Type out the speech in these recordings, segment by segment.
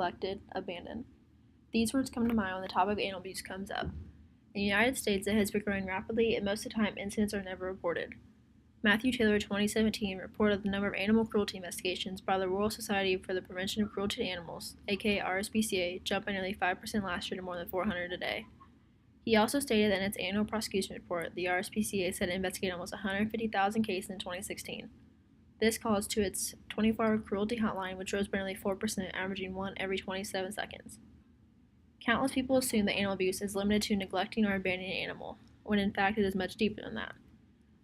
neglected, abandoned. These words come to mind when the topic of animal abuse comes up. In the United States, it has been growing rapidly, and most of the time, incidents are never reported. Matthew Taylor, 2017, reported the number of animal cruelty investigations by the Royal Society for the Prevention of Cruelty to Animals, aka RSPCA, jumped by nearly 5% last year to more than 400 a day. He also stated that in its annual prosecution report, the RSPCA said it investigated almost 150,000 cases in 2016. This caused to its 24-hour cruelty hotline, which rose by nearly 4%, averaging one every 27 seconds. Countless people assume that animal abuse is limited to neglecting or abandoning an animal, when in fact it is much deeper than that.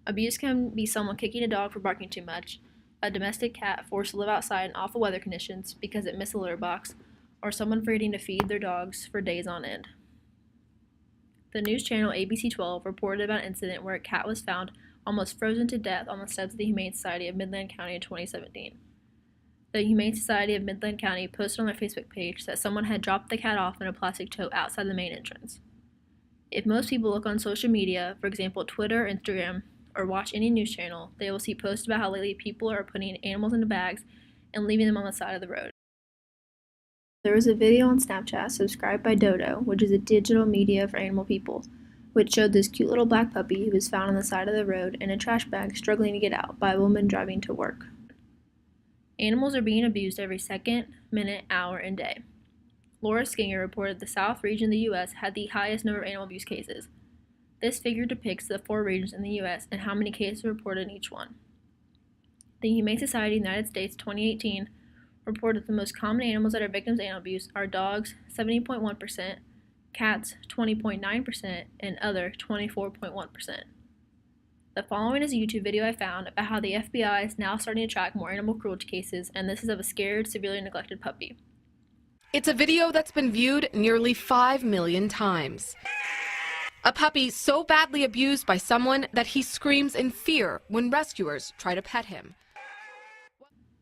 Abuse can be someone kicking a dog for barking too much, a domestic cat forced to live outside in awful weather conditions because it missed a litter box, or someone forgetting to feed their dogs for days on end. The news channel ABC 12 reported about an incident where a cat was found almost frozen to death on the steps of the Humane Society of Midland County in 2017. The Humane Society of Midland County posted on their Facebook page that someone had dropped the cat off in a plastic tote outside the main entrance. If most people look on social media, for example Twitter, Instagram, or watch any news channel, they will see posts about how lately people are putting animals into bags and leaving them on the side of the road. There was a video on Snapchat subscribed by Dodo, which is a digital media for animal people, which showed this cute little black puppy who was found on the side of the road in a trash bag struggling to get out by a woman driving to work. Animals are being abused every second, minute, hour, and day. Laura Skinger reported the South region of the U.S. had the highest number of animal abuse cases. This figure depicts the 4 regions in the U.S. and how many cases were reported in each one. The Humane Society of the United States 2018 reported the most common animals that are victims of animal abuse are dogs 70.1%, cats 20.9%, and other 24.1%. The following is a YouTube video I found about how the FBI is now starting to track more animal cruelty cases, and this is of a scared, severely neglected puppy. It's a video that's been viewed nearly 5 million times. A puppy so badly abused by someone that he screams in fear when rescuers try to pet him.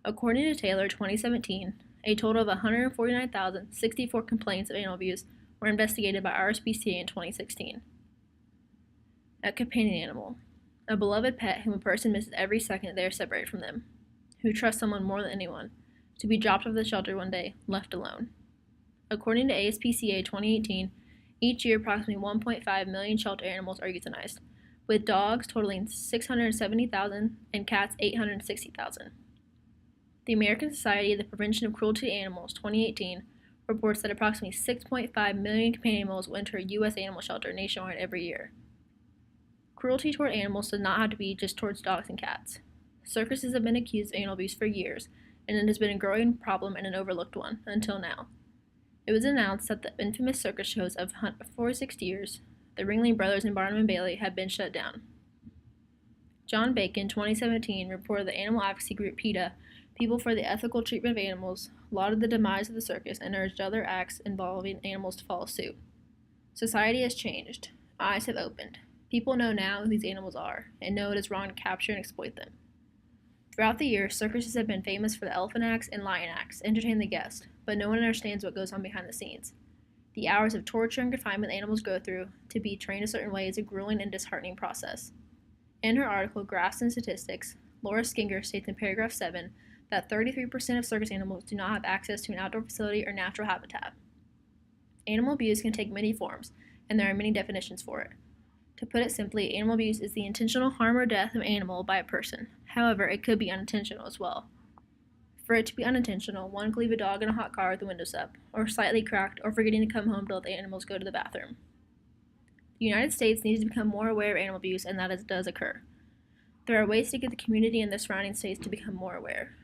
According to Taylor, 2017, a total of 149,064 complaints of animal abuse were investigated by RSPCA in 2016. A companion animal. A beloved pet whom a person misses every second they are separated from them, who trusts someone more than anyone, to be dropped off the shelter one day, left alone. According to ASPCA 2018, each year approximately 1.5 million shelter animals are euthanized, with dogs totaling 670,000 and cats 860,000. The American Society of the Prevention of Cruelty to Animals 2018 reports that approximately 6.5 million companion animals will enter a U.S. animal shelter nationwide every year. Cruelty toward animals does not have to be just towards dogs and cats. Circuses have been accused of animal abuse for years, and it has been a growing problem and an overlooked one, until now. It was announced that the infamous circus shows of 46 years, the Ringling Brothers and Barnum and Bailey, had been shut down. John Bacon, 2017, reported that animal advocacy group PETA, People for the Ethical Treatment of Animals, lauded the demise of the circus and urged other acts involving animals to follow suit. Society has changed. Eyes have opened. People know now who these animals are, and know it is wrong to capture and exploit them. Throughout the years, circuses have been famous for the elephant acts and lion acts, entertaining the guest, but no one understands what goes on behind the scenes. The hours of torture and confinement animals go through to be trained a certain way is a grueling and disheartening process. In her article, Graphs and Statistics, Laura Skinger states in paragraph 7 that 33% of circus animals do not have access to an outdoor facility or natural habitat. Animal abuse can take many forms, and there are many definitions for it. To put it simply, animal abuse is the intentional harm or death of an animal by a person. However, it could be unintentional as well. For it to be unintentional, one could leave a dog in a hot car with the windows up, or slightly cracked, or forgetting to come home to let the animals go to the bathroom. The United States needs to become more aware of animal abuse, and that does occur. There are ways to get the community and the surrounding states to become more aware.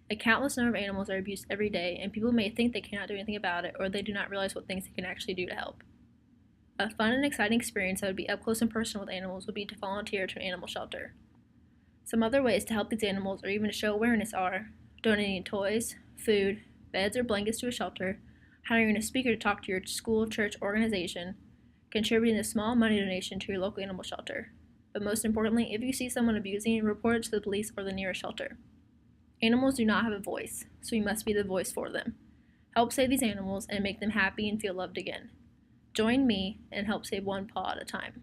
A countless number of animals are abused every day, and people may think they cannot do anything about it, or they do not realize what things they can actually do to help. A fun and exciting experience that would be up close and personal with animals would be to volunteer to an animal shelter. Some other ways to help these animals or even to show awareness are donating toys, food, beds or blankets to a shelter, hiring a speaker to talk to your school, church, organization, contributing a small money donation to your local animal shelter. But most importantly, if you see someone abusing, report it to the police or the nearest shelter. Animals do not have a voice, so you must be the voice for them. Help save these animals and make them happy and feel loved again. Join me and help save one paw at a time.